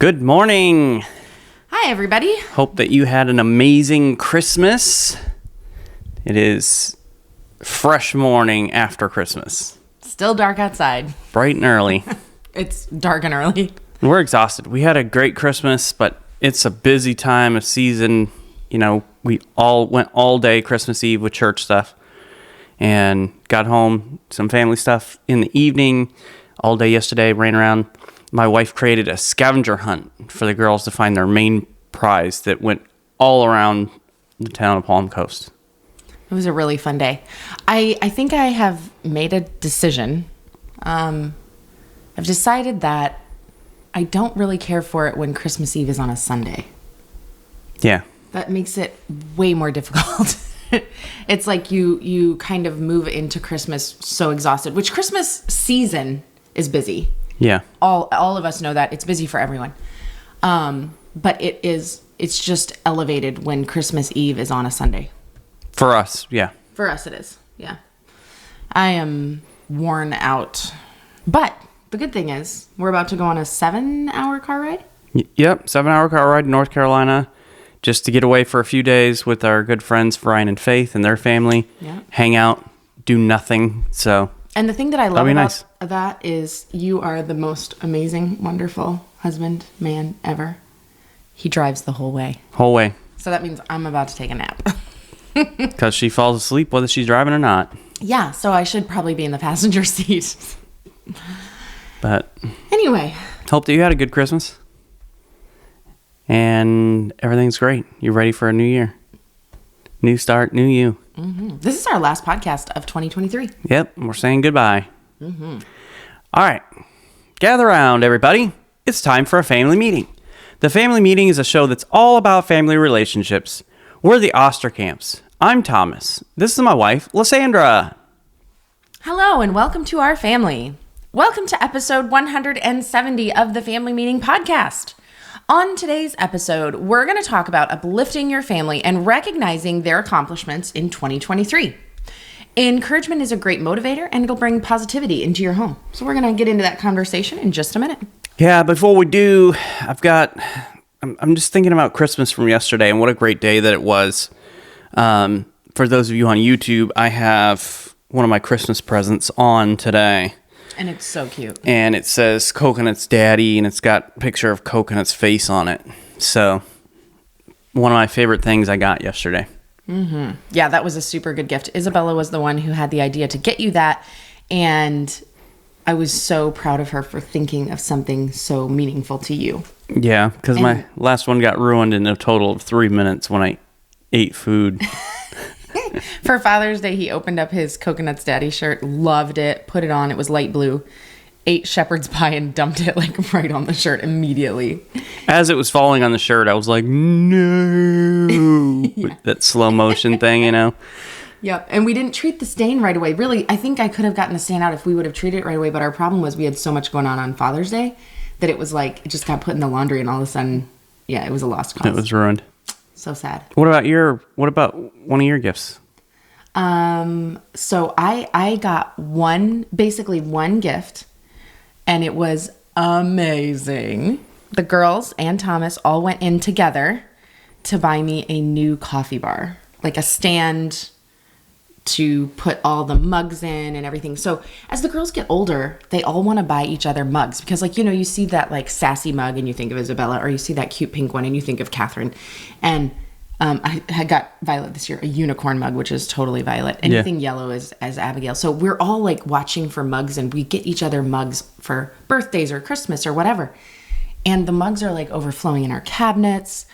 Good morning. Hi, everybody. Hope that you had an amazing Christmas. It is fresh morning after Christmas. Still dark outside. Bright and early. It's dark and early. We're exhausted. We had a great Christmas, but it's a busy time of season. You know, we all went all day Christmas Eve with church stuff and got home, some family stuff in the evening. All day yesterday, ran around. My wife created a scavenger hunt for the girls to find their main prize that went all around the town of Palm Coast. It was a really fun day. I think I have made a decision. I've decided that I don't really care for it when Christmas Eve is on a Sunday. Yeah. That makes it way more difficult. It's like you kind of move into Christmas so exhausted, which Christmas season is busy. Yeah. All of us know that. It's busy for everyone. But it's just elevated when Christmas Eve is on a Sunday. For us, yeah. For us it is, yeah. I am worn out. But the good thing is, we're about to go on a 7-hour car ride. Yep, 7-hour car ride to North Carolina just to get away for a few days with our good friends Ryan and Faith and their family. Yeah. Hang out, do nothing, so... And the thing that I love about nice. that is you are the most amazing, wonderful husband, man ever. He drives the whole way. Whole way. So that means I'm about to take a nap. Because she falls asleep whether she's driving or not. Yeah, so I should probably be in the passenger seat. But anyway. Hope that you had a good Christmas. And everything's great. You're ready for a new year. New start, new you. Mm-hmm. This is our last podcast of 2023. Yep, we're saying goodbye. Mm-hmm. All right. Gather around, everybody. It's time for a family meeting. The Family Meeting is a show that's all about family relationships. We're the Osterkamps. I'm Thomas. This is my wife, Lysandra. Hello, and welcome to our family. Welcome to episode 170 of the Family Meeting podcast. On today's episode, we're going to talk about uplifting your family and recognizing their accomplishments in 2023. Encouragement is a great motivator, and it'll bring positivity into your home. So we're going to get into that conversation in just a minute. Yeah, before we do, I'm just thinking about Christmas from yesterday and what a great day that it was. For those of you on YouTube, I have one of my Christmas presents on today. And it's so cute. And it says Coconut's Daddy, and it's got a picture of Coconut's face on it. So, one of my favorite things I got yesterday. Mm-hmm. Yeah, that was a super good gift. Isabella was the one who had the idea to get you that, and I was so proud of her for thinking of something so meaningful to you. Yeah, because my last one got ruined in a total of 3 minutes when I ate food. For Father's Day, he opened up his Coconut's Daddy shirt, loved it, put it on. It was light blue. Ate shepherd's pie and dumped it like right on the shirt immediately. As it was falling on the shirt, I was like, no. Yeah. That slow motion thing, you know? Yep. And we didn't treat the stain right away. Really, I think I could have gotten the stain out if we would have treated it right away. But our problem was we had so much going on Father's Day that it was like, it just got put in the laundry and all of a sudden, yeah, it was a lost cause. It was ruined. So sad. What about one of your gifts? So I got basically one gift, and it was amazing. The girls and Thomas all went in together to buy me a new coffee bar, like a stand to put all the mugs in and everything. So as the girls get older, they all want to buy each other mugs because, like, you know, you see that like sassy mug and you think of Isabella, or you see that cute pink one and you think of Catherine. And I had got Violet this year a unicorn mug, which is totally Violet. Anything yellow is as Abigail. So we're all like watching for mugs, and we get each other mugs for birthdays or Christmas or whatever. And the mugs are like overflowing in our cabinets.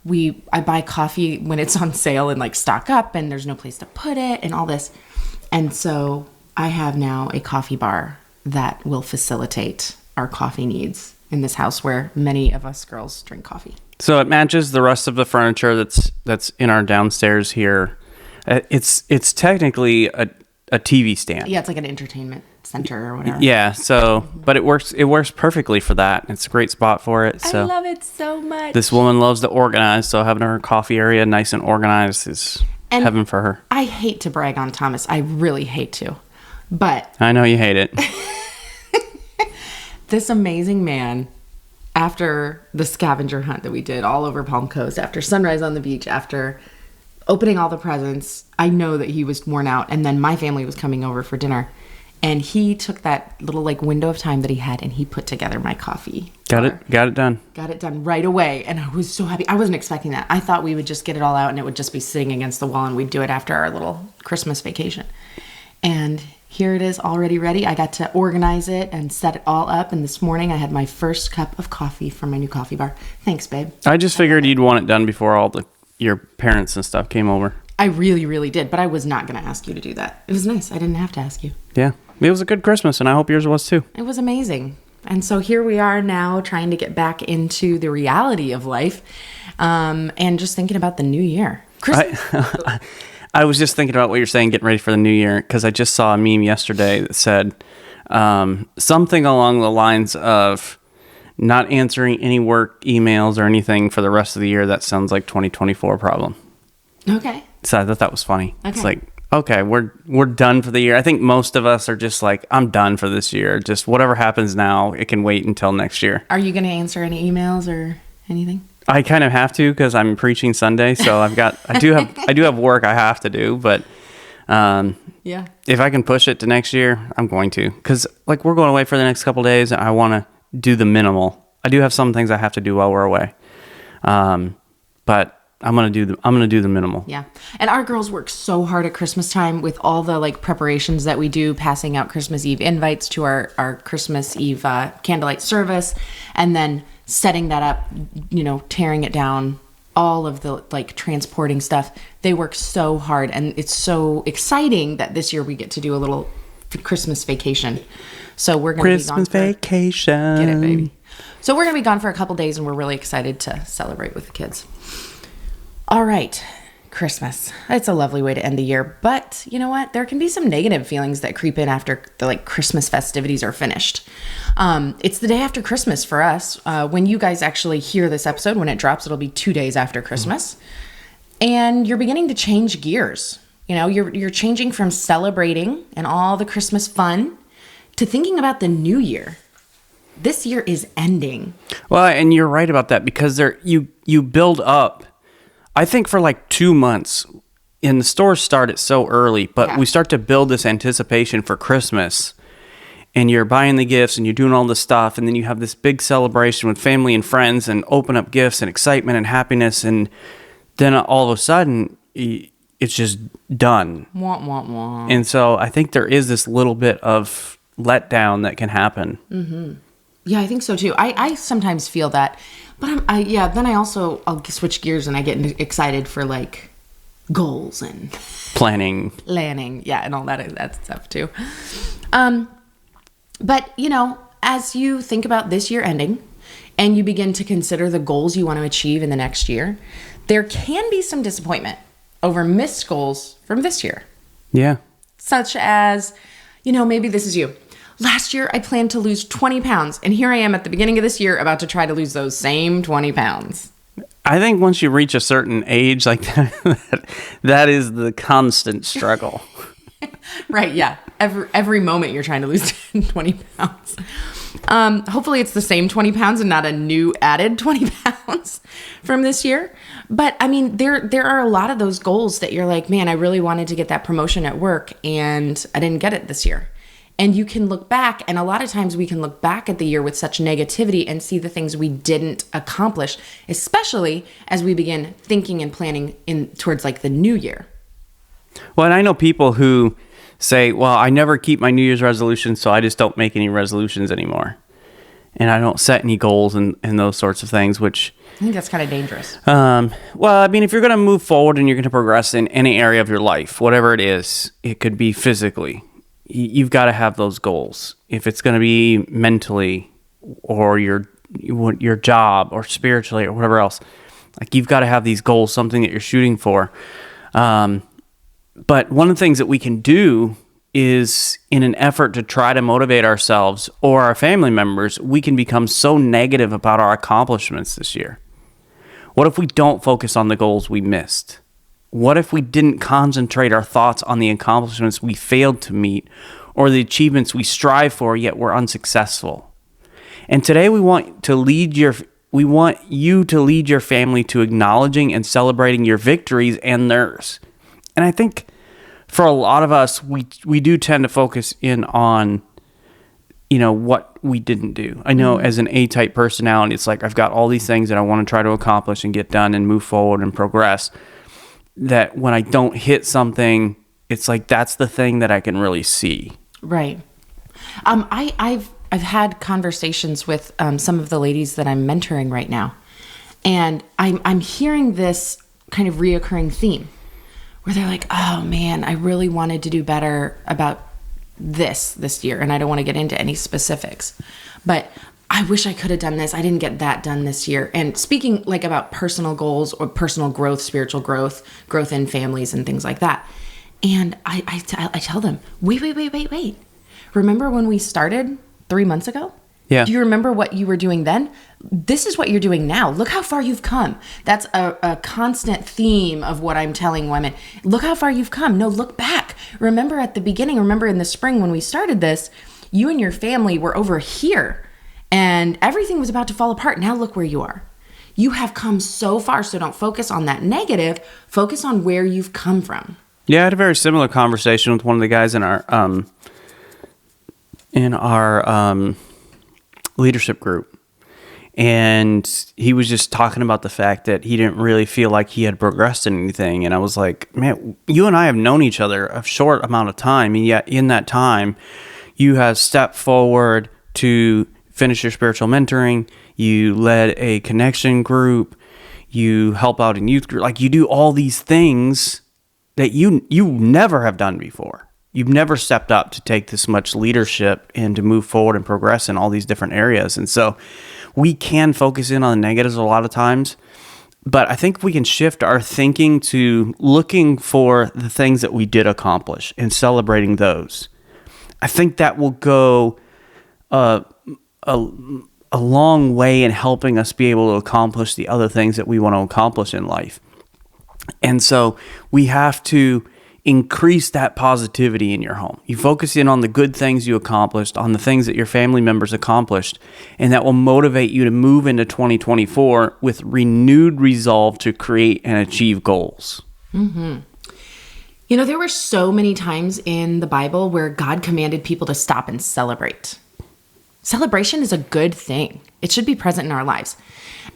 I buy coffee when it's on sale and like stock up, and there's no place to put it and all this. And so I have now a coffee bar that will facilitate our coffee needs in this house where many of us girls drink coffee. So it matches the rest of the furniture that's in our downstairs here. It's technically a TV stand. Yeah, it's like an entertainment center or whatever. Yeah, so but it works perfectly for that. It's a great spot for it. So I love it so much. This woman loves to organize, so having her coffee area nice and organized is heaven for her. I hate to brag on Thomas. I really hate to. But I know you hate it. this amazing man after the scavenger hunt that we did all over Palm Coast, after sunrise on the beach, after opening all the presents, I know that he was worn out. And then my family was coming over for dinner. And he took that little like window of time that he had and he put together my coffee. Got it done. Got it done right away. And I was so happy. I wasn't expecting that. I thought we would just get it all out and it would just be sitting against the wall and we'd do it after our little Christmas vacation. And here it is already ready. I got to organize it and set it all up. And this morning I had my first cup of coffee from my new coffee bar. Thanks, babe. I just figured you'd want it done before your parents and stuff came over. I really, really did. But I was not going to ask you to do that. It was nice. I didn't have to ask you. Yeah. It was a good Christmas, and I hope yours was too. It was amazing. And so here we are now trying to get back into the reality of life and just thinking about the new year. I was just thinking about what you're saying, getting ready for the new year, because I just saw a meme yesterday that said something along the lines of not answering any work emails or anything for the rest of the year. That sounds like 2024 problem. Okay. So I thought that was funny. Okay. It's like, okay, we're done for the year. I think most of us are just like, I'm done for this year. Just whatever happens now, it can wait until next year. Are you going to answer any emails or anything? I kind of have to because I'm preaching Sunday, so I do have work I have to do, but yeah, if I can push it to next year, I'm going to, because like we're going away for the next couple of days, and I want to do the minimal. I do have some things I have to do while we're away, but I'm gonna do the minimal. Yeah, and our girls work so hard at Christmas time with all the like preparations that we do, passing out Christmas Eve invites to our Christmas Eve candlelight service, and then setting that up, tearing it down, all of the like transporting stuff. They work so hard, and it's so exciting that this year we get to do a little Christmas vacation. So we're gonna be gone vacation. Get it, baby. So we're gonna be gone for a couple days, and we're really excited to celebrate with the kids. All right, Christmas. It's a lovely way to end the year, but you know what? There can be some negative feelings that creep in after the like Christmas festivities are finished. It's the day after Christmas for us. When you guys actually hear this episode, when it drops, it'll be 2 days after Christmas, and you're beginning to change gears. You're changing from celebrating and all the Christmas fun to thinking about the new year. This year is ending. Well, and you're right about that, because you build up. I think for like 2 months, and the stores start it so early, but we start to build this anticipation for Christmas, and you're buying the gifts and you're doing all this stuff, and then you have this big celebration with family and friends and open up gifts and excitement and happiness, and then all of a sudden it's just done. Wah, wah, wah. And so I think there is this little bit of letdown that can happen. Mm-hmm. Yeah, I think so too. I sometimes feel that. But then I'll switch gears and I get excited for like goals and planning, yeah, and all that stuff too. But as you think about this year ending and you begin to consider the goals you want to achieve in the next year, there can be some disappointment over missed goals from this year. Yeah. Such as, maybe this is you. Last year, I planned to lose 20 pounds, and here I am at the beginning of this year about to try to lose those same 20 pounds. I think once you reach a certain age like that, that is the constant struggle. Right, yeah. Every moment you're trying to lose 20 pounds. Hopefully it's the same 20 pounds and not a new added 20 pounds from this year. But, I mean, there are a lot of those goals that you're like, man, I really wanted to get that promotion at work, and I didn't get it this year. And you can look back, and a lot of times we can look back at the year with such negativity and see the things we didn't accomplish, especially as we begin thinking and planning towards like the new year. Well, and I know people who say, well, I never keep my New Year's resolutions, so I just don't make any resolutions anymore. And I don't set any goals and those sorts of things, which I think that's kind of dangerous. Well, I mean, if you're going to move forward and you're going to progress in any area of your life, whatever it is, it could be physically. You've got to have those goals. If it's going to be mentally or your job or spiritually or whatever else, like you've got to have these goals, something that you're shooting for. But one of the things that we can do is, in an effort to try to motivate ourselves or our family members, we can become so negative about our accomplishments this year. What if we don't focus on the goals we missed? What if we didn't concentrate our thoughts on the accomplishments we failed to meet or the achievements we strive for yet were unsuccessful? And today we want you to lead your family to acknowledging and celebrating your victories and theirs. And I think for a lot of us, we do tend to focus in on, what we didn't do. I know as an A-type personality, it's like I've got all these things that I want to try to accomplish and get done and move forward and progress, that when I don't hit something, it's like that's the thing that I can really see. Right. I've had conversations with some of the ladies that I'm mentoring right now, and I'm hearing this kind of reoccurring theme where they're like, oh man, I really wanted to do better about this year, and I don't want to get into any specifics, but I wish I could have done this. I didn't get that done this year. And speaking like about personal goals or personal growth, spiritual growth in families and things like that. And I tell them, wait. Remember when we started 3 months ago? Yeah. Do you remember what you were doing then? This is what you're doing now. Look how far you've come. That's a constant theme of what I'm telling women. Look how far you've come. No, look back. Remember at the beginning, remember in the spring when we started this, you and your family were over here and everything was about to fall apart. Now look where you are. You have come so far. So don't focus on that negative. Focus on where you've come from. Yeah, I had a very similar conversation with one of the guys in our leadership group, and he was just talking about the fact that he didn't really feel like he had progressed in anything. And I was like, man, you and I have known each other a short amount of time, and yet in that time you have stepped forward to finish your spiritual mentoring, you led a connection group, you help out in youth group, like you do all these things that you never have done before. You've never stepped up to take this much leadership and to move forward and progress in all these different areas. And so we can focus in on the negatives a lot of times, but I think we can shift our thinking to looking for the things that we did accomplish and celebrating those. I think that will go a long way in helping us be able to accomplish the other things that we want to accomplish in life. And so we have to increase that positivity in your home. You focus in on the good things you accomplished, on the things that your family members accomplished, and that will motivate you to move into 2024 with renewed resolve to create and achieve goals. Mm-hmm. There were so many times in the Bible where God commanded people to stop and celebrate. Celebration is a good thing. It should be present in our lives.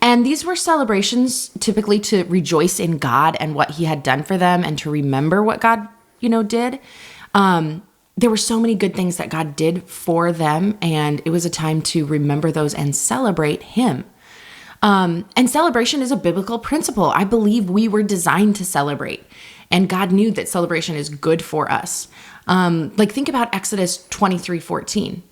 And these were celebrations typically to rejoice in God and what he had done for them and to remember what God, did. There were so many good things that God did for them, and it was a time to remember those and celebrate him. And celebration is a biblical principle. I believe we were designed to celebrate, and God knew that celebration is good for us. Think about Exodus 23:14.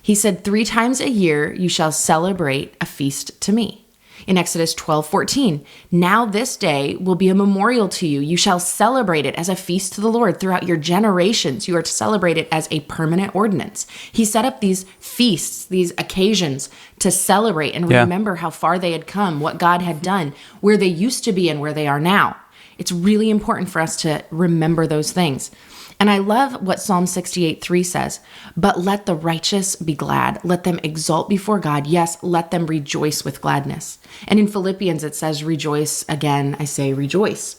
He said, 3 times a year you shall celebrate a feast to me. In Exodus 12:14, now this day will be a memorial to you. You shall celebrate it as a feast to the Lord throughout your generations. You are to celebrate it as a permanent ordinance. He set up these feasts, these occasions to celebrate and remember how far they had come, what God had done, where they used to be and where they are now. It's really important for us to remember those things. And I love what Psalm 68:3 says, but let the righteous be glad. Let them exult before God. Yes, let them rejoice with gladness. And in Philippians, it says, rejoice. Again, I say rejoice.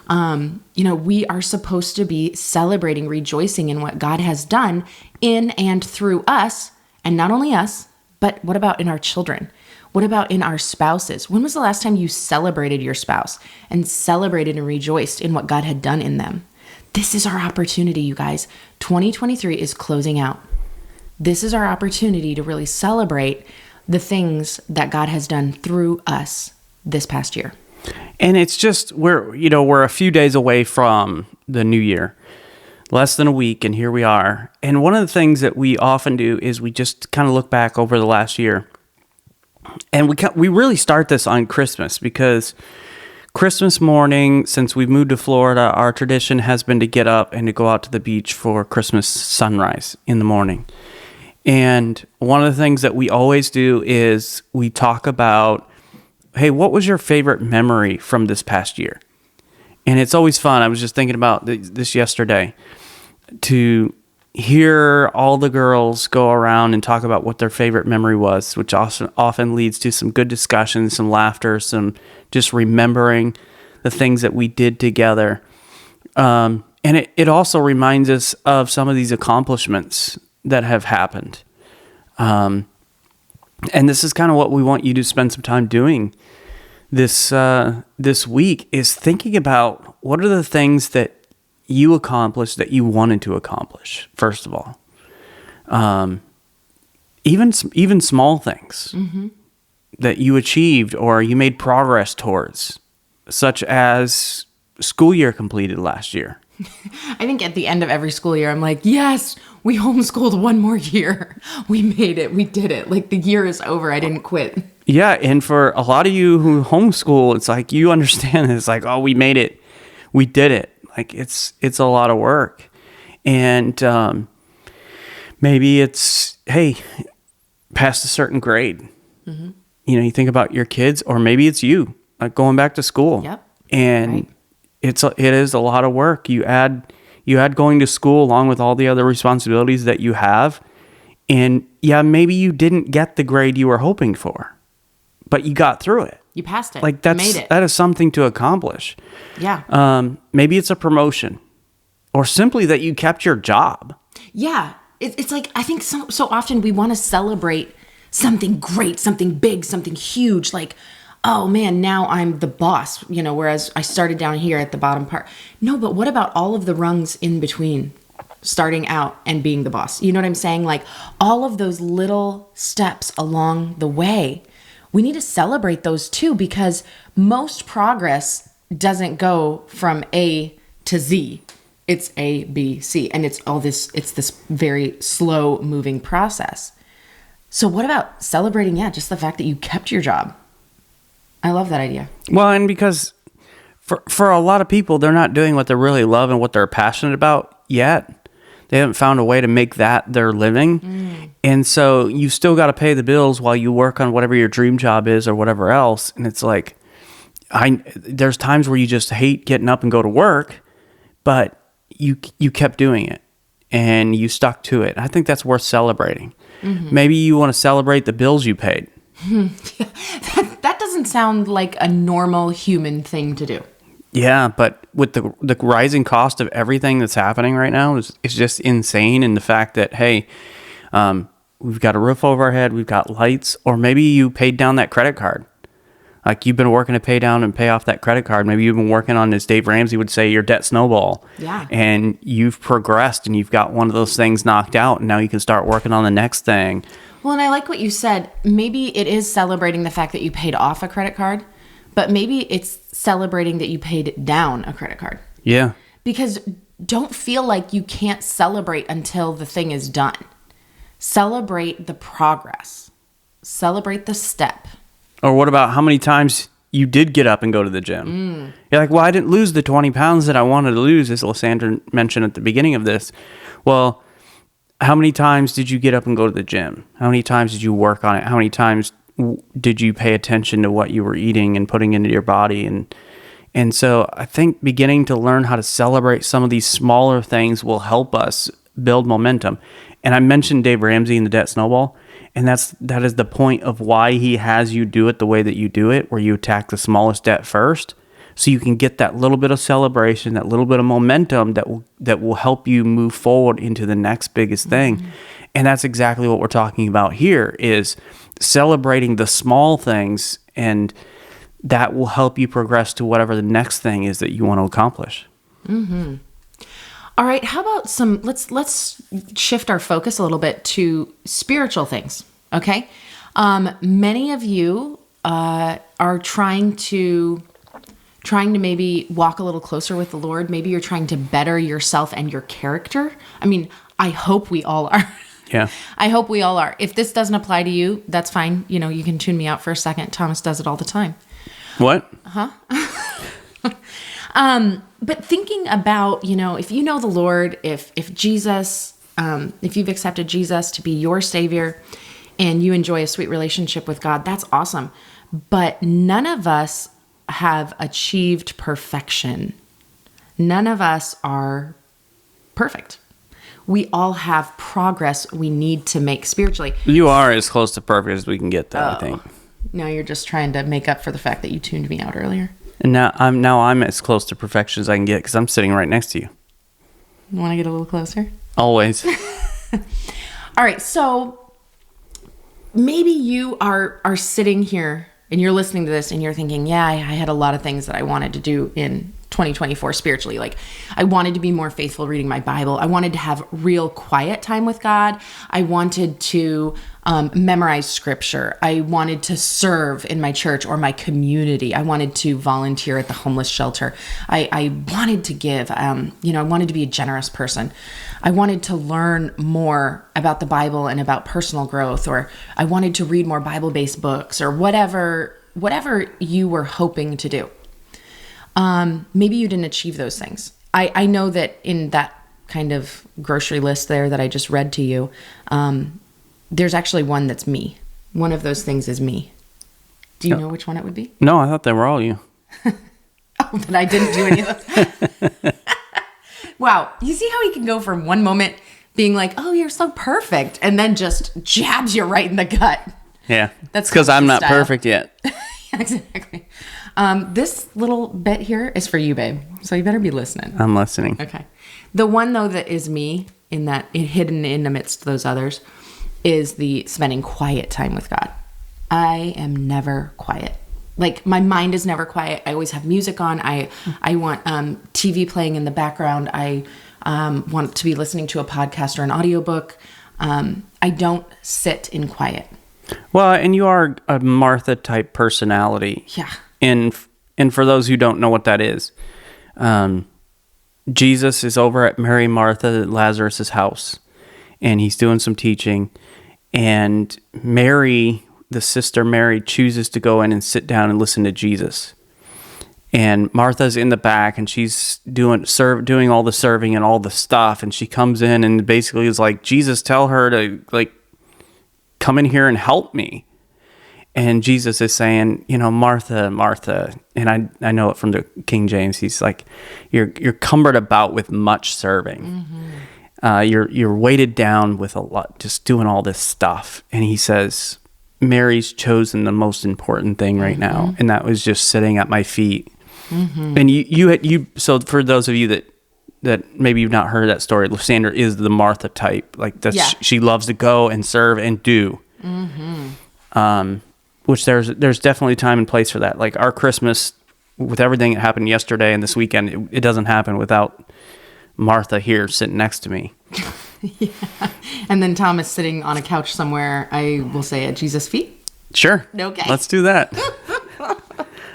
We are supposed to be celebrating, rejoicing in what God has done in and through us. And not only us, but what about in our children? What about in our spouses? When was the last time you celebrated your spouse and celebrated and rejoiced in what God had done in them? This is our opportunity, you guys. 2023 is closing out. This is our opportunity to really celebrate the things that God has done through us this past year. And it's just, we're a few days away from the new year, less than a week, and here we are. And one of the things that we often do is we just kind of look back over the last year. And we really start this on Christmas, because Christmas morning, since we've moved to Florida, our tradition has been to get up and to go out to the beach for Christmas sunrise in the morning. And one of the things that we always do is we talk about, hey, what was your favorite memory from this past year? And it's always fun. I was just thinking about this yesterday, to hear all the girls go around and talk about what their favorite memory was, which often leads to some good discussions, some laughter, some just remembering the things that we did together. And it also reminds us of some of these accomplishments that have happened. And this is kind of what we want you to spend some time doing this week, is thinking about what are the things that you accomplished that you wanted to accomplish, first of all. Even small things that you achieved or you made progress towards, such as school year completed last year. I think at the end of every school year, I'm like, yes, we homeschooled one more year. We made it. We did it. Like, the year is over. I didn't quit. Yeah, and for a lot of you who homeschool, it's like you understand. It's like, oh, we made it. We did it. Like, it's a lot of work. And maybe it's, hey, passed a certain grade. Mm-hmm. You know, you think about your kids, or maybe it's you, like going back to school. Yep. And right. It is a lot of work. You add going to school along with all the other responsibilities that you have. And yeah, maybe you didn't get the grade you were hoping for, but you got through it. You passed it. Like, made it. That is something to accomplish. Yeah. Maybe it's a promotion, or simply that you kept your job. Yeah. It's like, I think so often we want to celebrate something great, something big, something huge. Like, oh man, now I'm the boss, whereas I started down here at the bottom part. No, but what about all of the rungs in between starting out and being the boss? You know what I'm saying? Like, all of those little steps along the way, we need to celebrate those too, because most progress doesn't go from A to Z. It's A, B, C. And it's this very slow moving process. So what about celebrating, just the fact that you kept your job? I love that idea. Well, and because for a lot of people, they're not doing what they really love and what they're passionate about yet. They haven't found a way to make that their living. And so you still got to pay the bills while you work on whatever your dream job is or whatever else. And it's like, there's times where you just hate getting up and go to work, but you kept doing it and you stuck to it. I think that's worth celebrating. Mm-hmm. Maybe you want to celebrate the bills you paid. That doesn't sound like a normal human thing to do. Yeah, but with the rising cost of everything that's happening right now, it's just insane. And the fact that, hey, we've got a roof over our head, we've got lights, or maybe you paid down that credit card. Like, you've been working to pay down and pay off that credit card. Maybe you've been working on, as Dave Ramsey would say, your debt snowball. Yeah. And you've progressed and you've got one of those things knocked out, and now you can start working on the next thing. Well, and I like what you said. Maybe it is celebrating the fact that you paid off a credit card, but maybe it's celebrating that you paid down a credit card. Yeah. Because don't feel like you can't celebrate until the thing is done. Celebrate the progress. Celebrate the step. Or what about how many times you did get up and go to the gym? You're like, well, I didn't lose the 20 pounds that I wanted to lose, as Lysandra mentioned at the beginning of this. Well, how many times did you get up and go to the gym? How many times did you work on it? How many times did you pay attention to what you were eating and putting into your body? And so I think beginning to learn how to celebrate some of these smaller things will help us build momentum. And I mentioned Dave Ramsey and the debt snowball, and that is the point of why he has you do it the way that you do it, where you attack the smallest debt first, so you can get that little bit of celebration, that little bit of momentum that will help you move forward into the next biggest thing. Mm-hmm. And that's exactly what we're talking about here, is celebrating the small things, and that will help you progress to whatever the next thing is that you want to accomplish. Mm-hmm. All right, how about let's shift our focus a little bit to spiritual things, okay? Many of you are trying to maybe walk a little closer with the Lord. Maybe you're trying to better yourself and your character. I mean, I hope we all are. Yeah. I hope we all are. If this doesn't apply to you, that's fine. You can tune me out for a second. Thomas does it all the time. What? Huh? But thinking about, if you know the Lord, if Jesus, if you've accepted Jesus to be your Savior and you enjoy a sweet relationship with God, that's awesome. But none of us have achieved perfection. None of us are perfect. we all have progress we need to make spiritually. You are as close to perfect as we can get, though, I think. Now you're just trying to make up for the fact that you tuned me out earlier. And now I'm as close to perfection as I can get because I'm sitting right next to you. You want to get a little closer? Always. All right, so maybe you are sitting here and you're listening to this and you're thinking, yeah, I had a lot of things that I wanted to do in 2024 spiritually. Like, I wanted to be more faithful reading my Bible. I wanted to have real quiet time with God. I wanted to memorize scripture. I wanted to serve in my church or my community. I wanted to volunteer at the homeless shelter. I wanted to give, I wanted to be a generous person. I wanted to learn more about the Bible and about personal growth, or I wanted to read more Bible-based books, or whatever you were hoping to do. Maybe you didn't achieve those things. I know that in that kind of grocery list there that I just read to you, there's actually one that's me. One of those things is me. Do you know which one it would be? No, I thought they were all you. Oh, but I didn't do any of those. Wow. You see how he can go from one moment being like, oh, you're so perfect, and then just jabs you right in the gut. Yeah. That's because I'm not style. perfect yet. Exactly. This little bit here is for you, babe. So you better be listening. I'm listening. Okay. The one, though, that is me in that hidden in amidst those others is the spending quiet time with God. I am never quiet. Like, my mind is never quiet. I always have music on. I want TV playing in the background. I want to be listening to a podcast or an audiobook. I don't sit in quiet. Well, and you are a Martha type personality. Yeah. And for those who don't know what that is, Jesus is over at Mary, Martha, Lazarus' house, and he's doing some teaching. And Mary, the sister Mary, chooses to go in and sit down and listen to Jesus. And Martha's in the back, and she's doing all the serving and all the stuff. And she comes in and basically is like, Jesus, tell her to come in here and help me. And Jesus is saying, Martha, Martha, and I know it from the King James. He's like, you're cumbered about with much serving. Mm-hmm. You're weighted down with a lot, just doing all this stuff. And he says, Mary's chosen the most important thing right now, and that was just sitting at my feet. Mm-hmm. And you. So for those of you that maybe you've not heard that story, Lysandra is the Martha type. Like she loves to go and serve and do. Mm-hmm. Which there's definitely time and place for that. Like our Christmas, with everything that happened yesterday and this weekend, it doesn't happen without Martha here sitting next to me. Yeah. And then Thomas sitting on a couch somewhere, I will say, at Jesus' feet. Sure. Okay. Let's do that.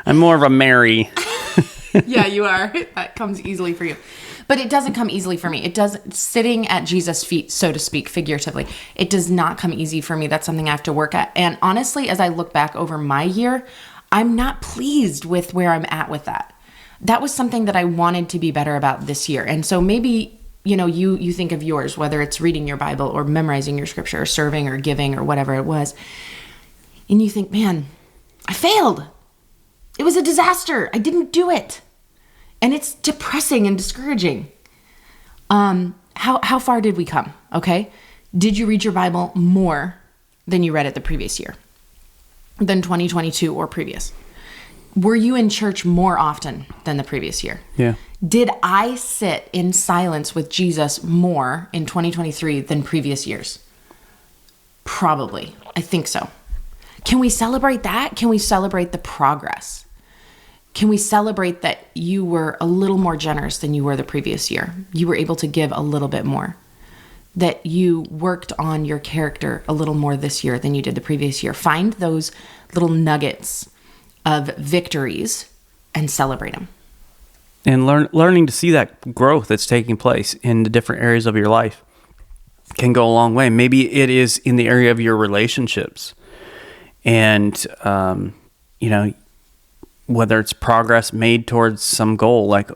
I'm more of a Mary. Yeah, you are. That comes easily for you. But it doesn't come easily for me. It doesn't, sitting at Jesus' feet, so to speak, figuratively, it does not come easy for me. That's something I have to work at. And honestly, as I look back over my year, I'm not pleased with where I'm at with that. That was something that I wanted to be better about this year. And so maybe, you think of yours, whether it's reading your Bible or memorizing your scripture or serving or giving or whatever it was. And you think, man, I failed. It was a disaster. I didn't do it. And it's depressing and discouraging. How far did we come? Okay. Did you read your Bible more than you read it the previous year? Than 2022 or previous? Were you in church more often than the previous year? Yeah. Did I sit in silence with Jesus more in 2023 than previous years? Probably. I think so. Can we celebrate that? Can we celebrate the progress? Can we celebrate that you were a little more generous than you were the previous year? You were able to give a little bit more. That you worked on your character a little more this year than you did the previous year. Find those little nuggets of victories and celebrate them. And learning to see that growth that's taking place in the different areas of your life can go a long way. Maybe it is in the area of your relationships. And, whether it's progress made towards some goal, like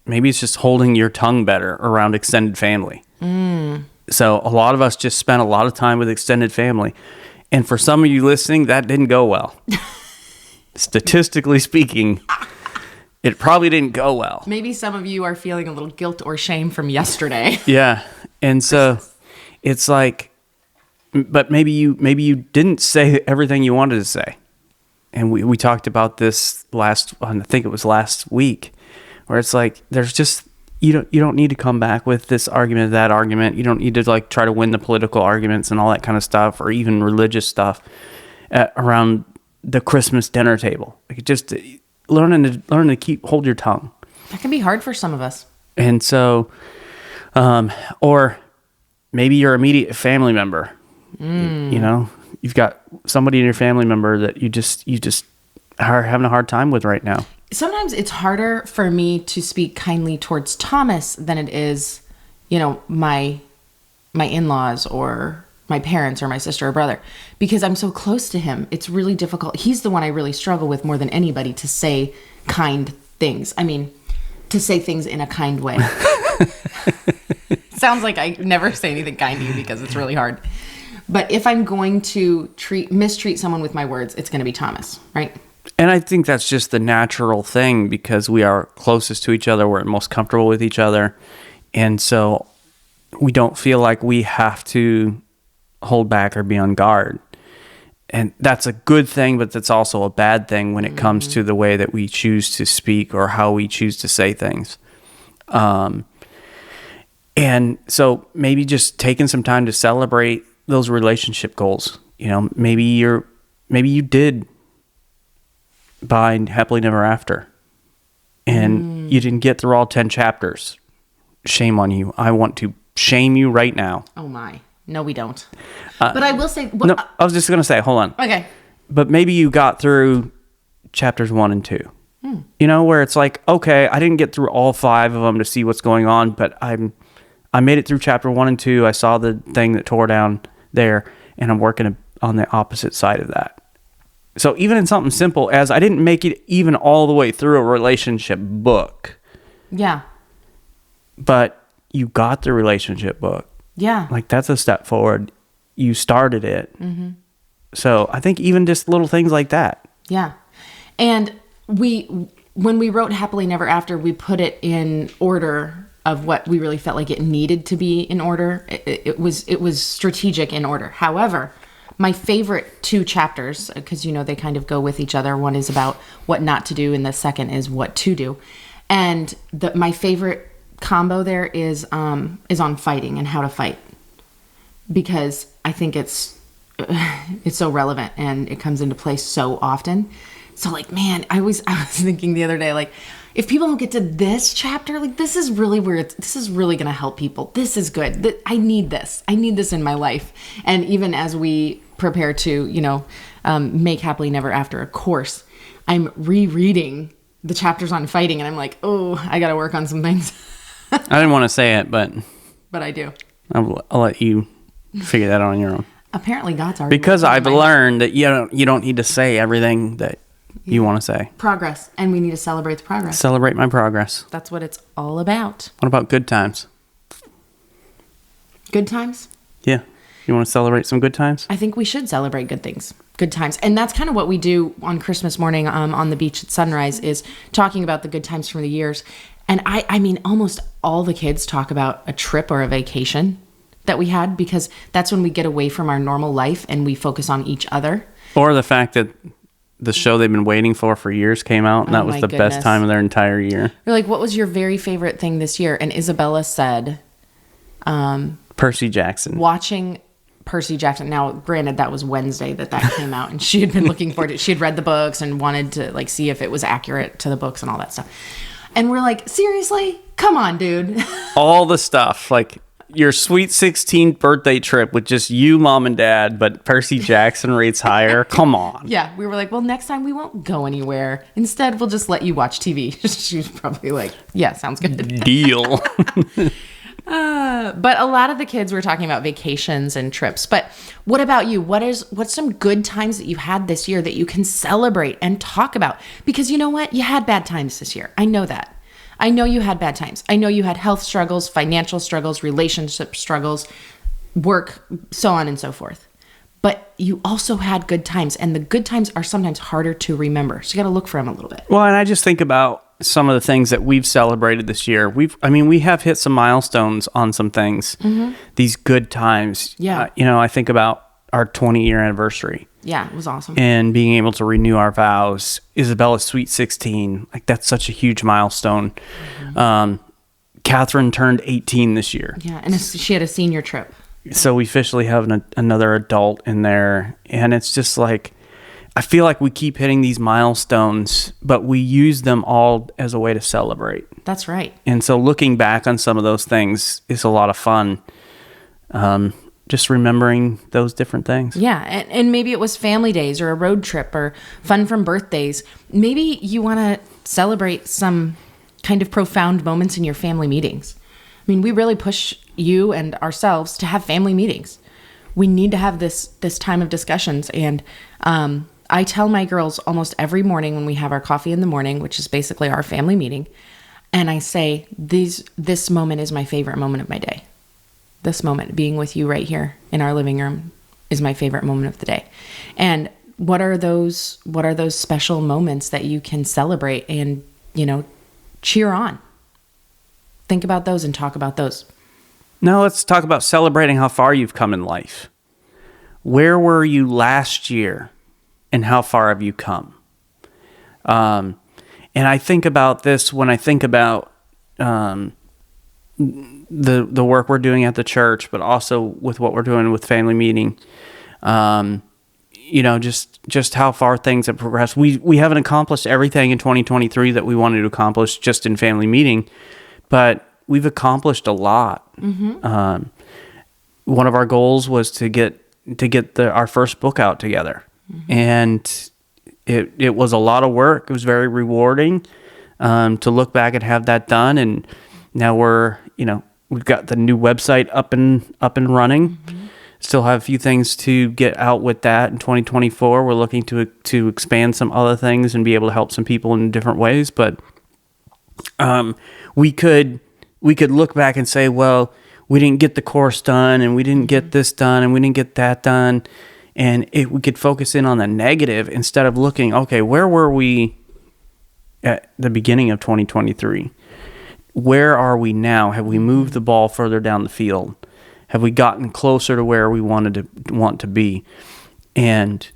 maybe it's just holding your tongue better around extended family. So a lot of us just spent a lot of time with extended family. And for some of you listening, that didn't go well. Statistically speaking, it probably didn't go well. Maybe some of you are feeling a little guilt or shame from yesterday. Yeah. And so it's like, but maybe you didn't say everything you wanted to say. And we talked about this I think it was last week, where it's like, there's just, you don't need to come back with this argument, that argument. You don't need to like try to win the political arguments and all that kind of stuff, or even religious stuff around the Christmas dinner table. Like, just learn to hold your tongue. That can be hard for some of us. And so, or maybe your immediate family member, you know, you've got somebody in your family member that you just are having a hard time with right now. Sometimes it's harder for me to speak kindly towards Thomas than it is, you know, my in-laws or my parents or my sister or brother, because I'm so close to him. It's really difficult. He's the one I really struggle with more than anybody to say kind things. I mean, to say things in a kind way. Sounds like I never say anything kind to you because it's really hard. But if I'm going to mistreat someone with my words, it's going to be Thomas, right? And I think that's just the natural thing, because we are closest to each other. We're most comfortable with each other. And so we don't feel like we have to hold back or be on guard. And that's a good thing, but that's also a bad thing when it comes to the way that we choose to speak or how we choose to say things. And so maybe just taking some time to celebrate those relationship goals. You know, maybe you did buy Happily Never After and you didn't get through all 10 chapters. Shame on you. I want to shame you right now. Oh my. No, we don't. But I will say... no, I was just going to say, hold on. Okay. But maybe you got through chapters 1 and 2. You know, where it's like, okay, I didn't get through all 5 of them to see what's going on, but I made it through chapter 1 and 2. I saw the thing that tore down there, and I'm working on the opposite side of that. So even in something simple as I didn't make it even all the way through a relationship book. Yeah. But you got the relationship book. Yeah. Like, that's a step forward. You started it. Mm-hmm. So I think even just little things like that. Yeah. And when we wrote Happily Never After, we put it in order of what we really felt like it needed to be in order. It was strategic in order. However, my favorite 2 chapters, because, you know, they kind of go with each other. One is about what not to do, and the second is what to do. And my favorite combo there is on fighting and how to fight, because I think it's so relevant and it comes into play so often. So, like, man, I was thinking the other day, like, if people don't get to this chapter, like, this is really where this is really going to help people. This is good. I need this. I need this in my life. And even as we prepare to, you know, make Happily Never After a course, I'm rereading the chapters on fighting, and I'm like, oh, I got to work on some things. I didn't want to say it, but I do. I'll let you figure that out on your own. Apparently, God's already, because I've learned that you don't need to say everything that you want to say. Progress, and we need to celebrate the progress. Celebrate my progress. That's what it's all about. What about good times? Good times? Yeah. You want to celebrate some good times? I think we should celebrate good things, good times. And that's kind of what we do on Christmas morning on the beach at sunrise, is talking about the good times from the years. And I mean, almost all the kids talk about a trip or a vacation that we had, because that's when we get away from our normal life and we focus on each other. Or the fact that the show they've been waiting for years came out, and that was the best time of their entire year. You're like, what was your very favorite thing this year? And Isabella said... Percy Jackson. Watching Percy Jackson. Now, granted, that was Wednesday that came out, and she had been looking forward to it. She had read the books and wanted to, like, see if it was accurate to the books and all that stuff. And we're like, seriously? Come on, dude. All the stuff, like your sweet 16th birthday trip with just you, mom, and dad, but Percy Jackson rates higher. Come on. Yeah, we were like, well, next time we won't go anywhere. Instead, we'll just let you watch TV. She was probably like, yeah, sounds good. Deal. But a lot of the kids were talking about vacations and trips. But what about you? What's some good times that you had this year that you can celebrate and talk about? Because you know what? You had bad times this year. I know that. I know you had bad times. I know you had health struggles, financial struggles, relationship struggles, work, so on and so forth. But you also had good times, and the good times are sometimes harder to remember. So you got to look for them a little bit. Well, and I just think about some of the things that we've celebrated this year, we have hit some milestones on some things, these good times. Yeah. I think about our 20-year anniversary. Yeah, it was awesome. And being able to renew our vows. Isabella's Sweet 16. Like, that's such a huge milestone. Catherine turned 18 this year. Yeah, and she had a senior trip. So we officially have another adult in there. And it's just like, I feel like we keep hitting these milestones, but we use them all as a way to celebrate. That's right. And so looking back on some of those things is a lot of fun. Just remembering those different things. Yeah, and maybe it was family days or a road trip or fun from birthdays. Maybe you want to celebrate some kind of profound moments in your family meetings. I mean, we really push you and ourselves to have family meetings. We need to have this time of discussions. And I tell my girls almost every morning when we have our coffee in the morning, which is basically our family meeting, and I say, this moment is my favorite moment of my day. This moment, being with you right here in our living room, is my favorite moment of the day. And what are those special moments that you can celebrate and, cheer on? Think about those and talk about those. Now let's talk about celebrating how far you've come in life. Where were you last year and how far have you come? And I think about this when I think about the work we're doing at the church, but also with what we're doing with family meeting. Just how far things have progressed. We haven't accomplished everything in 2023 that we wanted to accomplish just in family meeting, but we've accomplished a lot. One of our goals was to get our first book out together, and it was a lot of work. It was very rewarding to look back and have that done, and now we've got the new website up and running. Still have a few things to get out with that in 2024. We're looking to expand some other things and be able to help some people in different ways. But we could look back and say, well, we didn't get the course done, and we didn't get this done, and we didn't get that done, and we could focus in on the negative instead of looking, okay, where were we at the beginning of 2023? Where are we now? Have we moved the ball further down the field? Have we gotten closer to where we want to be? And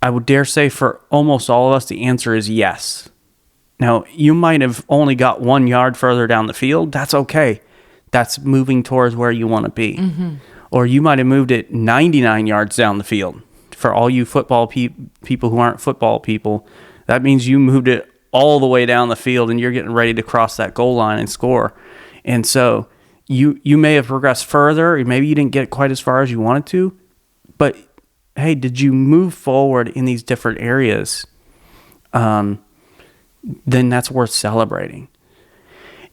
I would dare say for almost all of us, the answer is yes. Now, you might have only got 1 yard further down the field. That's okay. That's moving towards where you want to be. Or you might have moved it 99 yards down the field. For all you football people who aren't football people, that means you moved it all the way down the field and you're getting ready to cross that goal line and score. And so you may have progressed further, or maybe you didn't get quite as far as you wanted to, but hey, did you move forward in these different areas? Then that's worth celebrating.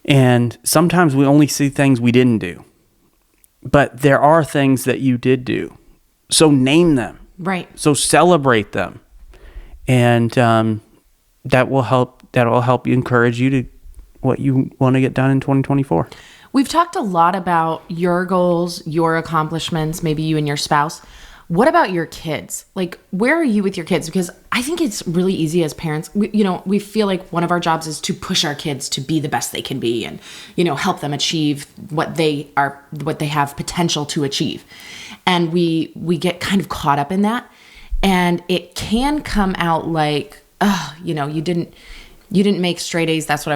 And sometimes we only see things we didn't do, but there are things that you did do. So name them. Right. So celebrate them. And that will help you, encourage you to what you want to get done in 2024. We've talked a lot about your goals, your accomplishments, maybe you and your spouse. What about your kids? Like, where are you with your kids? Because I think it's really easy as parents. We feel like one of our jobs is to push our kids to be the best they can be and, help them achieve what they have potential to achieve. And we get kind of caught up in that. And it can come out like, you didn't make straight A's. That's what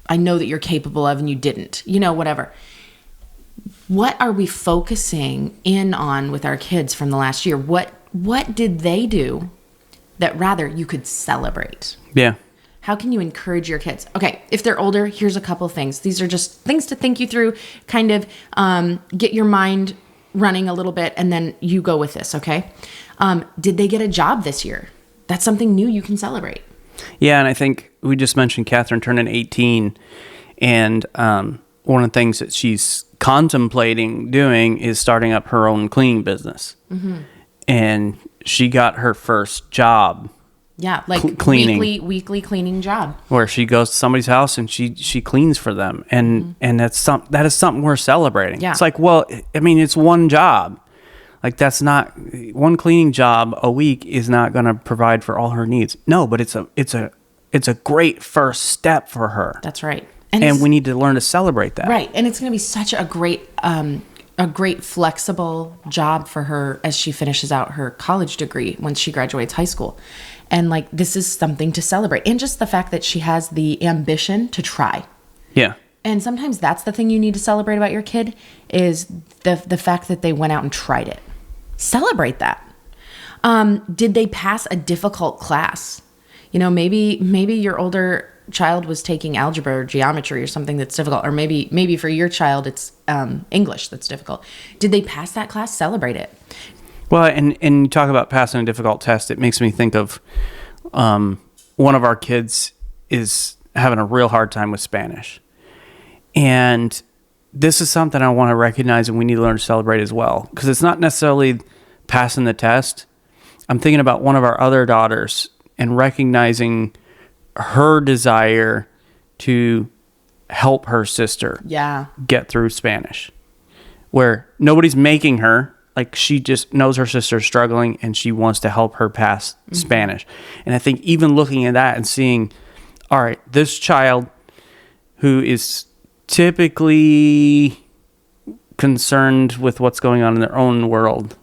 I know that you're capable of, and you didn't, whatever. What are we focusing in on with our kids from the last year? What did they do that rather you could celebrate? Yeah. How can you encourage your kids? Okay, if they're older, here's a couple things. These are just things to think you through, kind of get your mind running a little bit, and then you go with this, okay? Did they get a job this year? That's something new you can celebrate. Yeah, and I think we just mentioned Catherine turning 18, and one of the things that she's contemplating doing is starting up her own cleaning business. Mm-hmm. And she got her first job. Yeah, like cleaning. weekly cleaning job. Where she goes to somebody's house and she cleans for them. And and that is something we're celebrating. Yeah. It's like, well, I mean, it's one job. Like, that's not one cleaning job a week is not going to provide for all her needs. No, but it's It's a great first step for her. That's right. And we need to learn to celebrate that. Right. And it's going to be such a great flexible job for her as she finishes out her college degree once she graduates high school. And like, this is something to celebrate. And just the fact that she has the ambition to try. Yeah. And sometimes that's the thing you need to celebrate about your kid is the fact that they went out and tried it. Celebrate that. Did they pass a difficult class? Maybe your older child was taking algebra or geometry or something that's difficult, or maybe for your child it's English that's difficult. Did they pass that class? Celebrate it. Well, and you talk about passing a difficult test. It makes me think of one of our kids is having a real hard time with Spanish, and this is something I want to recognize and we need to learn to celebrate as well, because it's not necessarily passing the test. I'm thinking about one of our other daughters and recognizing her desire to help her sister get through Spanish, where nobody's making her. Like, she just knows her sister's struggling and she wants to help her pass Spanish. And I think even looking at that and seeing, all right, this child who is typically concerned with what's going on in their own world,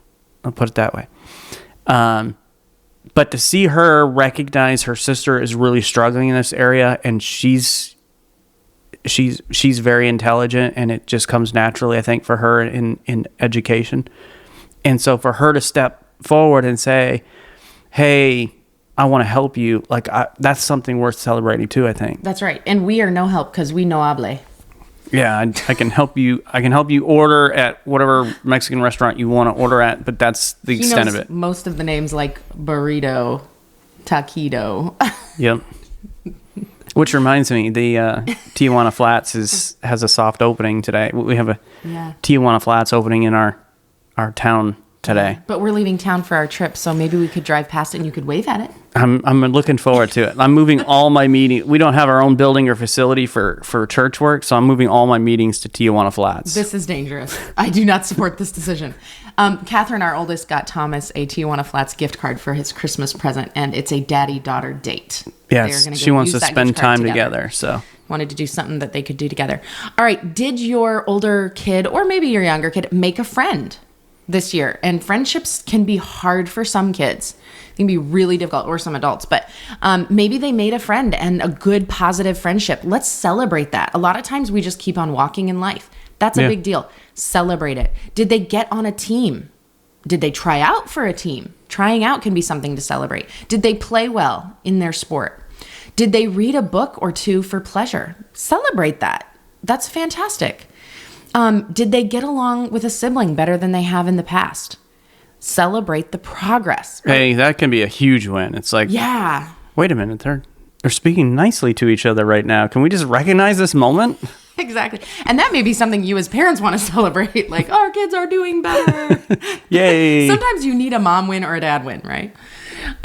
I'll put it that way. But to see her recognize her sister is really struggling in this area, and she's very intelligent, and it just comes naturally, I think, for her in education. And so for her to step forward and say, hey, I want to help you, that's something worth celebrating too, I think. That's right. And we are no help because we no hable. Yeah, I can help you. I can help you order at whatever Mexican restaurant you want to order at, but that's the extent of it. Most of the names like burrito, taquito. Yep. Which reminds me, the Tijuana Flats has a soft opening today. We have a Tijuana Flats opening in our town today. But we're leaving town for our trip, so maybe we could drive past it and you could wave at it. I'm looking forward to it. I'm moving all my meetings. We don't have our own building or facility for church work, so I'm moving all my meetings to Tijuana Flats. This is dangerous. I do not support this decision. Catherine, our oldest, got Thomas a Tijuana Flats gift card for his Christmas present, and it's a daddy-daughter date. Yes, she wants to spend time together, so... Wanted to do something that they could do together. All right, did your older kid, or maybe your younger kid, make a friend this year? And friendships can be hard for some kids. It can be really difficult, or some adults, but maybe they made a friend and a good positive friendship. Let's celebrate that. A lot of times we just keep on walking in life. That's a big deal. Celebrate it. Did they get on a team? Did they try out for a team? Trying out can be something to celebrate. Did they play well in their sport? Did they read a book or two for pleasure? Celebrate that. That's fantastic. Did they get along with a sibling better than they have in the past? Celebrate the progress. Right? Hey, that can be a huge win. It's like, wait a minute, they're speaking nicely to each other right now. Can we just recognize this moment? Exactly. And that may be something you as parents want to celebrate. Like, our kids are doing better. Yay. Sometimes you need a mom win or a dad win, right?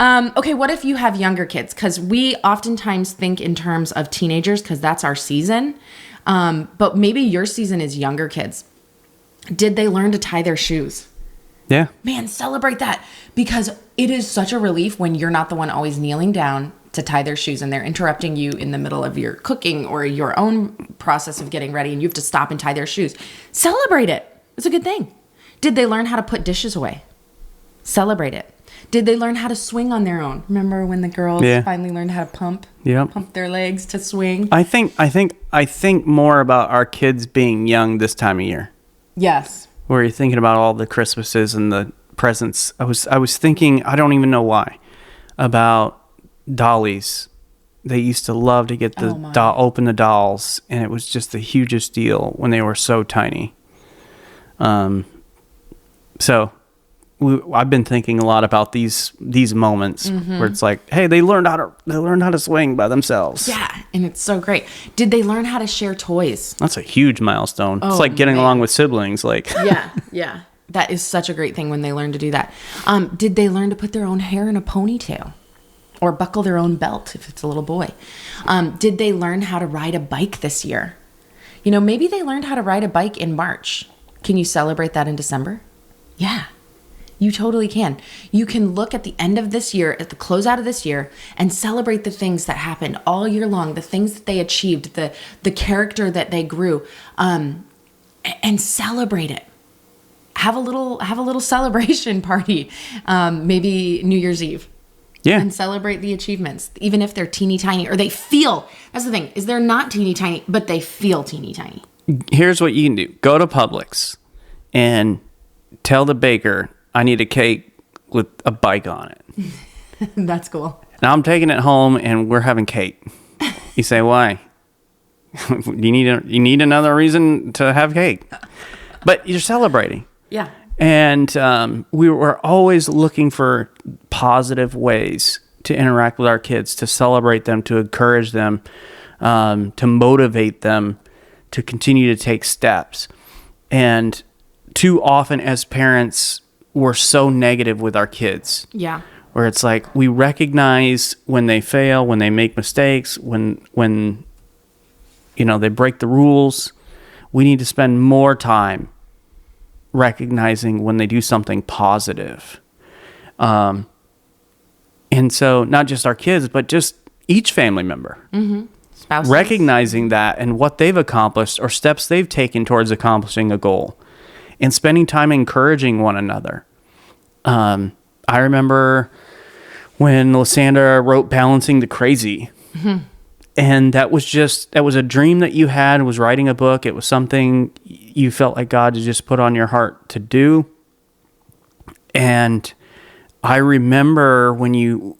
Okay, what if you have younger kids? Because we oftentimes think in terms of teenagers because that's our season. But maybe your season is younger kids. Did they learn to tie their shoes? Yeah. Man, celebrate that, because it is such a relief when you're not the one always kneeling down to tie their shoes and they're interrupting you in the middle of your cooking or your own process of getting ready and you have to stop and tie their shoes. Celebrate it. It's a good thing. Did they learn how to put dishes away? Celebrate it. Did they learn how to swing on their own? Remember when the girls finally learned how to pump their legs to swing? I think more about our kids being young this time of year. Yes. Where you're thinking about all the Christmases and the presents. I was thinking, I don't even know why, about dollies. They used to love to get the open the dolls, and it was just the hugest deal when they were so tiny. So I've been thinking a lot about these moments where it's like, hey, they learned how to swing by themselves. Yeah, and it's so great. Did they learn how to share toys? That's a huge milestone. It's like getting along with siblings. Like, yeah. That is such a great thing when they learn to do that. Did they learn to put their own hair in a ponytail? Or buckle their own belt if it's a little boy? Did they learn how to ride a bike this year? Maybe they learned how to ride a bike in March. Can you celebrate that in December? Yeah. You totally can. You can look at the end of this year, at the closeout of this year, and celebrate the things that happened all year long, the things that they achieved, the character that they grew, and celebrate it. Have a little celebration party, maybe New Year's Eve. Yeah. And celebrate the achievements, even if they're teeny tiny, or they feel. That's the thing, is they're not teeny tiny, but they feel teeny tiny. Here's what you can do. Go to Publix and tell the baker, I need a cake with a bike on it. That's cool. Now I'm taking it home and we're having cake. You say, why? You need another reason to have cake. But you're celebrating. Yeah. And we were always looking for positive ways to interact with our kids, to celebrate them, to encourage them, to motivate them to continue to take steps. And too often as parents, we're so negative with our kids. Yeah. Where it's like we recognize when they fail, when they make mistakes, when they break the rules. We need to spend more time recognizing when they do something positive. And so not just our kids, but just each family member. Mm-hmm. Spouses. Recognizing that and what they've accomplished or steps they've taken towards accomplishing a goal. And spending time encouraging one another. I remember when Lysandra wrote Balancing the Crazy. Mm-hmm. And that was a dream that you had, was writing a book. It was something you felt like God had just put on your heart to do. And I remember when you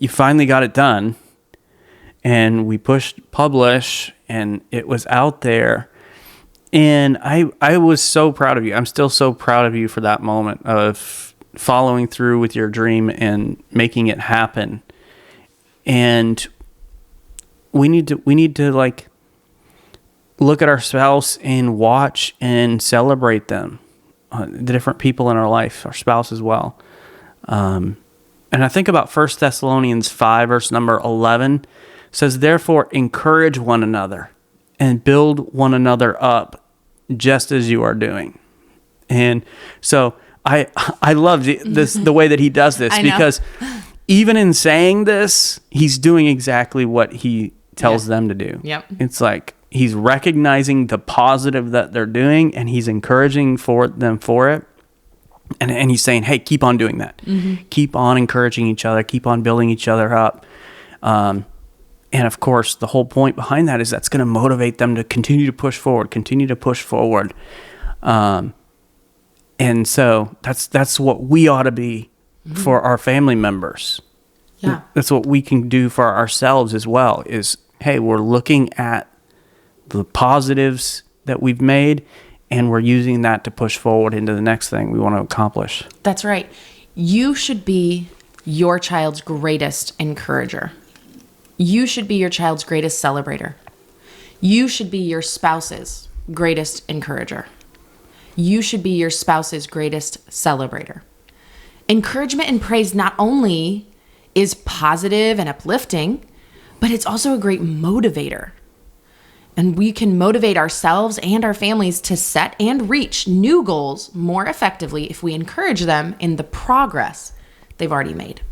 finally got it done and we pushed publish and it was out there. And I was so proud of you. I'm still so proud of you for that moment of following through with your dream and making it happen. And we need to like look at our spouse and watch and celebrate them, the different people in our life, our spouse as well. And I think about 1 Thessalonians 5, verse number 11 says, therefore encourage one another and build one another up just as you are doing. And so I love the way that he does this because even in saying this, he's doing exactly what he tells them to do. Yep. It's like he's recognizing the positive that they're doing and he's encouraging them for it. And he's saying, hey, keep on doing that. Mm-hmm. Keep on encouraging each other. Keep on building each other up. And of course, the whole point behind that is that's going to motivate them to continue to push forward. And so that's what we ought to be for our family members. Yeah. That's what we can do for ourselves as well is, hey, we're looking at the positives that we've made and we're using that to push forward into the next thing we want to accomplish. That's right. You should be your child's greatest encourager. You should be your child's greatest celebrator. You should be your spouse's greatest encourager. You should be your spouse's greatest celebrator. Encouragement and praise not only is positive and uplifting, but it's also a great motivator. And we can motivate ourselves and our families to set and reach new goals more effectively if we encourage them in the progress they've already made.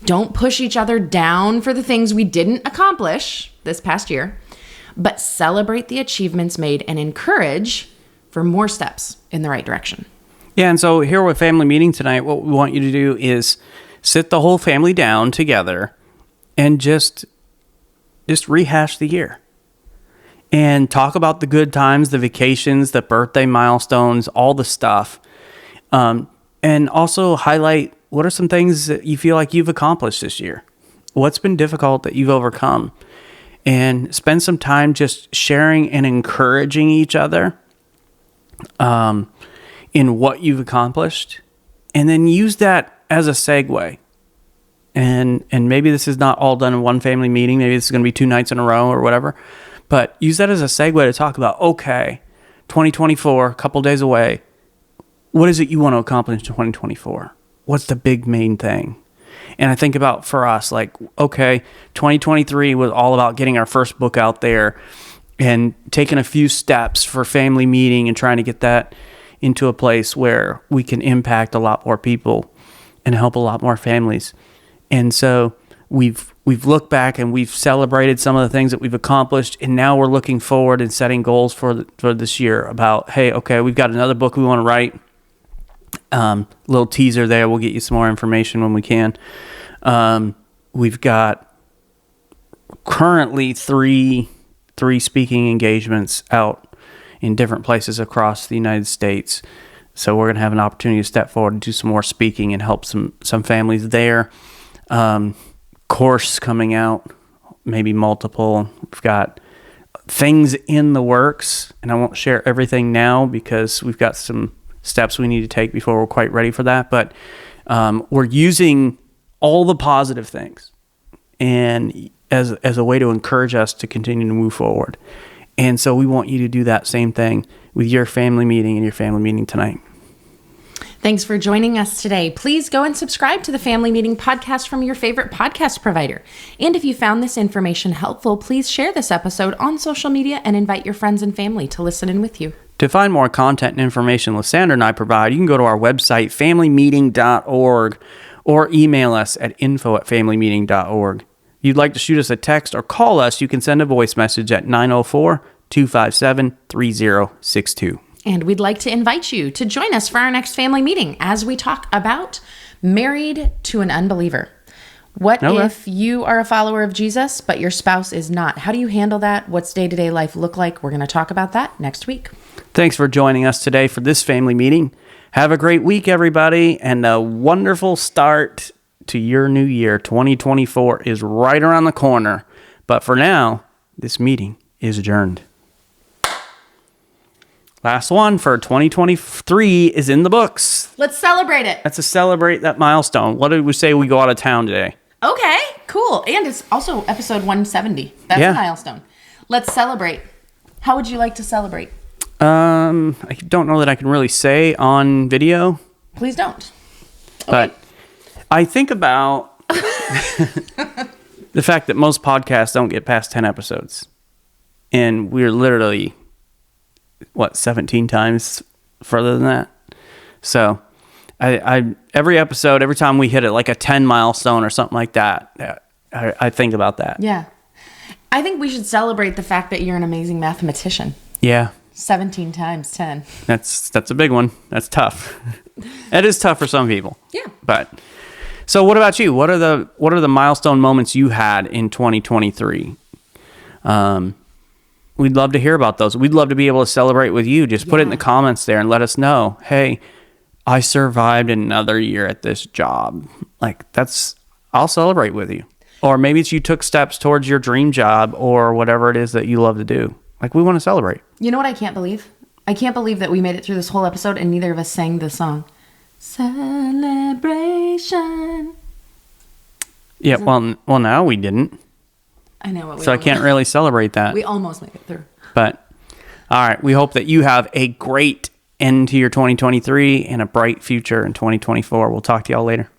Don't push each other down for the things we didn't accomplish this past year, but celebrate the achievements made and encourage for more steps in the right direction. Yeah, and so here with Family Meeting tonight, what we want you to do is sit the whole family down together and just rehash the year. And talk about the good times, the vacations, the birthday milestones, all the stuff. And also highlight what are some things that you feel like you've accomplished this year? What's been difficult that you've overcome? And spend some time just sharing and encouraging each other in what you've accomplished. And then use that as a segue. And maybe this is not all done in one family meeting. Maybe this is going to be 2 nights in a row or whatever. But use that as a segue to talk about, okay, 2024, a couple days away. What is it you want to accomplish in 2024? What's the big main thing? And I think about for us, like, okay, 2023 was all about getting our first book out there and taking a few steps for family meeting and trying to get that into a place where we can impact a lot more people and help a lot more families. And so we've looked back and we've celebrated some of the things that we've accomplished, and now we're looking forward and setting goals for this year about, hey, okay, we've got another book we want to write. Little teaser there. We'll get you some more information when we can. We've got currently three speaking engagements out in different places across the United States. So we're going to have an opportunity to step forward and do some more speaking and help some families there. Course coming out, maybe multiple. We've got things in the works, and I won't share everything now because we've got some steps we need to take before we're quite ready for that. But we're using all the positive things and as a way to encourage us to continue to move forward. And so we want you to do that same thing with your family meeting and your family meeting tonight. Thanks for joining us today. Please go and subscribe to the Family Meeting podcast from your favorite podcast provider. And if you found this information helpful, please share this episode on social media and invite your friends and family to listen in with you. To find more content and information Lysandra and I provide, you can go to our website, familymeeting.org, or email us at info@familymeeting.org. If you'd like to shoot us a text or call us, you can send a voice message at 904-257-3062. And we'd like to invite you to join us for our next family meeting as we talk about married to an unbeliever. What if you are a follower of Jesus, but your spouse is not? How do you handle that? What's day-to-day life look like? We're going to talk about that next week. Thanks for joining us today for this family meeting. Have a great week, everybody, and a wonderful start to your new year. 2024 is right around the corner. But for now, this meeting is adjourned. Last one for 2023 is in the books. Let's celebrate it. Let's celebrate that milestone. What did we say we go out of town today? Okay, cool. And it's also episode 170. That's a milestone. Let's celebrate. How would you like to celebrate? I don't know that I can really say on video. Please don't. Okay. But I think about the fact that most podcasts don't get past 10 episodes. And we're literally, 17 times further than that? So I every episode, every time we hit it, like a 10 milestone or something like that, I think about that. Yeah. I think we should celebrate the fact that you're an amazing mathematician. Yeah. 17 times 10. That's a big one. That's tough. It is tough for some people. Yeah. But so what about you? What are the milestone moments you had in 2023? We'd love to hear about those. We'd love to be able to celebrate with you. Just put it in the comments there and let us know. Hey, I survived another year at this job. I'll celebrate with you. Or maybe it's you took steps towards your dream job or whatever it is that you love to do. We want to celebrate. You know what I can't believe? I can't believe that we made it through this whole episode and neither of us sang the song. Celebration. Yeah, well, now we didn't. I know what we So I can't really celebrate that. We almost made it through. But, all right, we hope that you have a great end to your 2023 and a bright future in 2024. We'll talk to y'all later.